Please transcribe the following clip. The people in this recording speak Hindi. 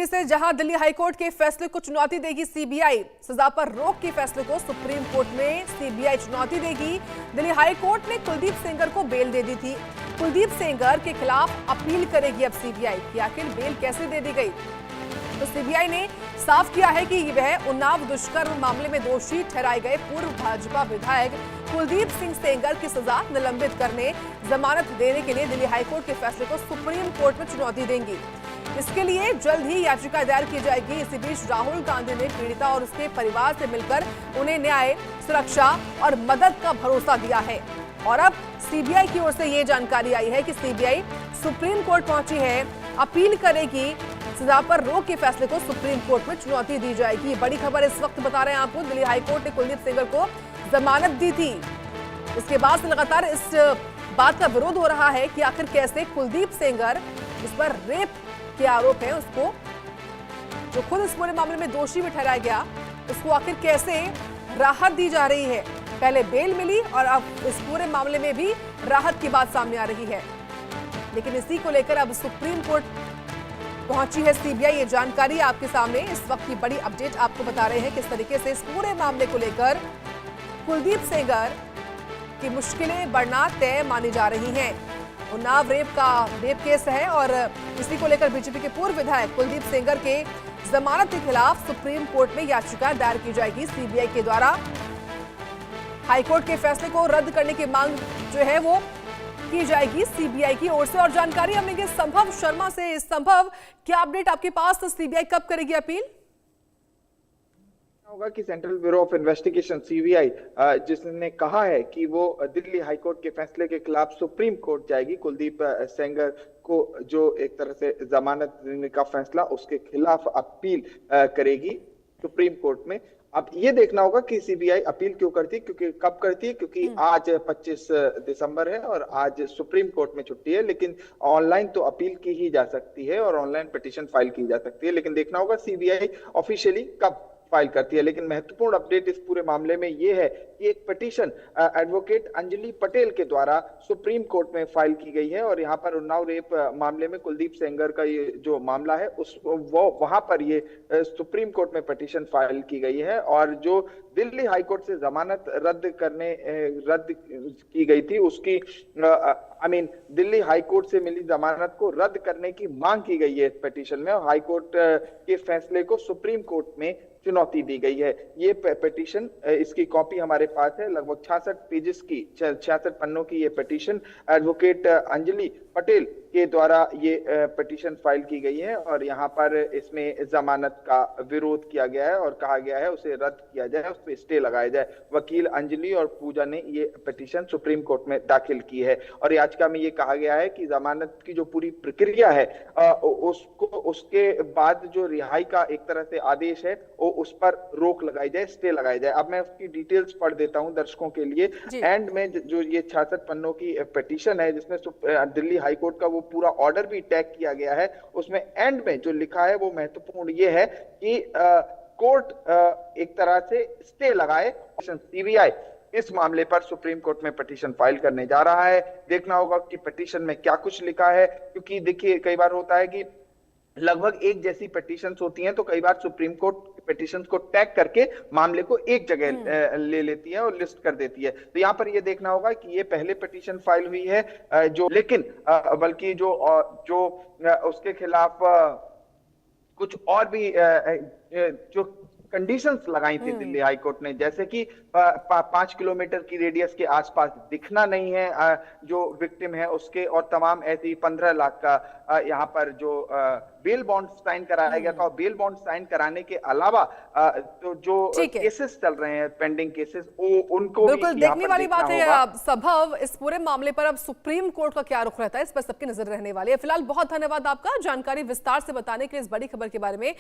से जहां दिल्ली हाईकोर्ट के फैसले को चुनौती देगी सीबीआई, सजा पर रोक के फैसले को सुप्रीम कोर्ट में सीबीआई चुनौती देगी। दिल्ली हाईकोर्ट ने कुलदीप सेंगर को बेल दे दी थी। कुलदीप सेंगर के खिलाफ अपील करेगी अब सीबीआई कि आखिर बेल कैसे दे दी गई। तो सीबीआई ने साफ किया है कि वह उन्नाव दुष्कर्म मामले में दोषी ठहराए गए पूर्व भाजपा विधायक कुलदीप सिंह सेंगर की सजा निलंबित करने, जमानत देने के लिए दिल्ली हाईकोर्ट के फैसले को सुप्रीम कोर्ट में चुनौती देंगी। इसके लिए जल्द ही याचिका दायर की जाएगी। इसी बीच राहुल गांधी ने पीड़िता और उसके परिवार से मिलकर उन्हें न्याय, सुरक्षा और मदद का भरोसा दिया है। और अब सीबीआई की ओर से यह जानकारी आई है कि सीबीआई सुप्रीम कोर्ट पहुंची है, अपील करेगी। सजा पर रोक के फैसले को सुप्रीम कोर्ट में चुनौती दी जाएगी। बड़ी खबर इस वक्त बता रहे हैं आपको, दिल्ली हाईकोर्ट ने कुलदीप सेंगर को जमानत दी थी। इसके बाद से लगातार इस बात का विरोध हो रहा है कि आखिर कैसे कुलदीप सेंगर, इस पर रेप के आरोप है, उसको जो खुद इस पूरे मामले में दोषी भी ठहराया गया, उसको आखिर कैसे राहत दी जा रही है। पहले बेल मिली और अब इस पूरे मामले में भी राहत की बात सामने आ रही है। लेकिन इसी को लेकर अब सुप्रीम कोर्ट पहुंची है सीबीआई। ये जानकारी आपके सामने इस वक्त की बड़ी अपडेट आपको बता रहे हैं किस तरीके से इस पूरे मामले को लेकर कुलदीप सेंगर की मुश्किलें बढ़ना तय मानी जा रही हैं। उन्नाव रेप केस है और इसी को लेकर बीजेपी के पूर्व विधायक कुलदीप सेंगर के जमानत के खिलाफ सुप्रीम कोर्ट में याचिका दायर की जाएगी सीबीआई के द्वारा। हाईकोर्ट के फैसले को रद्द करने की मांग जो है वो की जाएगी सीबीआई की ओर से। और जानकारी हम लेंगे संभव शर्मा से। संभव, क्या अपडेट आपके पास? तो सीबीआई कब करेगी अपील? होगा कि central bureau of investigation CBI जिसने कहा है कि वो दिल्ली हाईकोर्ट के फैसले के खिलाफ सुप्रीम कोर्ट जाएगी। कुलदीप सेंगर को जो एक तरह से जमानत देने का फैसला, उसके खिलाफ अपील करेगी सुप्रीम कोर्ट में। अब ये देखना होगा कि सीबीआई अपील क्यों करती है, क्योंकि कब करती है, क्योंकि आज 25 दिसंबर है और आज सुप्रीम कोर्ट में छुट्टी है। लेकिन ऑनलाइन तो अपील की ही जा सकती है और ऑनलाइन पिटीशन फाइल की जा सकती है। लेकिन देखना होगा सीबीआई ऑफिशियली कब फाइल करती है। लेकिन महत्वपूर्ण अपडेट इस पूरे मामले में यह है कि एक पिटीशन एडवोकेट अंजलि पटेल के द्वारा सुप्रीम कोर्ट में फाइल की गई है। और यहाँ पर उन्नाव रेप मामले में कुलदीप सेंगर का ये जो मामला है वहां पर ये सुप्रीम कोर्ट में पिटीशन फाइल की गई है। और जो दिल्ली हाईकोर्ट से जमानत रद्द की गई थी, उसकी दिल्ली हाईकोर्ट से मिली जमानत को रद्द करने की मांग की गई है इस पिटीशन में। और हाईकोर्ट के फैसले को सुप्रीम कोर्ट में चुनौती दी गई है। ये पिटीशन, इसकी कॉपी हमारे पास है, लगभग 66 पेजेस की, 66 पन्नों की ये पिटीशन एडवोकेट अंजलि पटेल के द्वारा ये पिटीशन फाइल की गई है। और यहाँ पर इसमें जमानत का विरोध किया गया है और कहा गया है उसे रद्द किया जाए, उस पर स्टे लगाया जाए। वकील अंजलि और पूजा ने ये पिटीशन सुप्रीम कोर्ट में दाखिल की है। और याचिका में ये कहा गया है कि जमानत की जो पूरी प्रक्रिया है उसके बाद जो रिहाई का एक तरह से आदेश है उस पर रोक लगाई जाए, स्टे लगाई जाए। अब मैं उसकी डिटेल्स पढ़ देता हूं दर्शकों के लिए। एंड में जो ये 66 पन्नों की पिटीशन है, जिसमें दिल्ली हाईकोर्ट का वो पूरा ऑर्डर भी टैग किया गया है, उसमें एंड में जो लिखा है वो महत्वपूर्ण ये है कि कोर्ट एक तरह से स्टे लगाए। सीबीआई इस मामले पर सुप्रीम कोर्ट में पिटीशन फाइल करने जा रहा है। देखना होगा कि पिटीशन में क्या कुछ लिखा है, क्योंकि देखिए कई बार होता है कि लगभग एक जैसी पिटीशंस होती हैं, तो कई बार सुप्रीम कोर्ट पिटीशंस को टैग करके मामले को एक जगह ले लेती है और लिस्ट कर देती है। तो यहाँ पर ये देखना होगा कि ये पहले पिटीशन फाइल हुई है जो, लेकिन बल्कि जो उसके खिलाफ कुछ और भी जो कंडीशंस लगाई थी दिल्ली हाईकोर्ट ने, जैसे कि 5 किलोमीटर की रेडियस के आसपास दिखना नहीं है जो विक्टिम है उसके, और तमाम ऐसी 15 लाख का यहाँ पर जो बेल बॉन्ड साइन कराया गया था। और बेल बॉन्ड साइन कराने के अलावा तो जो केसेस चल रहे हैं, पेंडिंग केसेस, उनको बिल्कुल देखने वाली बात है। संभव, इस पूरे मामले पर अब सुप्रीम कोर्ट का क्या रुख रहता है, इस पर सबकी नजर रहने वाली है। फिलहाल बहुत धन्यवाद आपका जानकारी विस्तार से बताने के लिए इस बड़ी खबर के बारे में।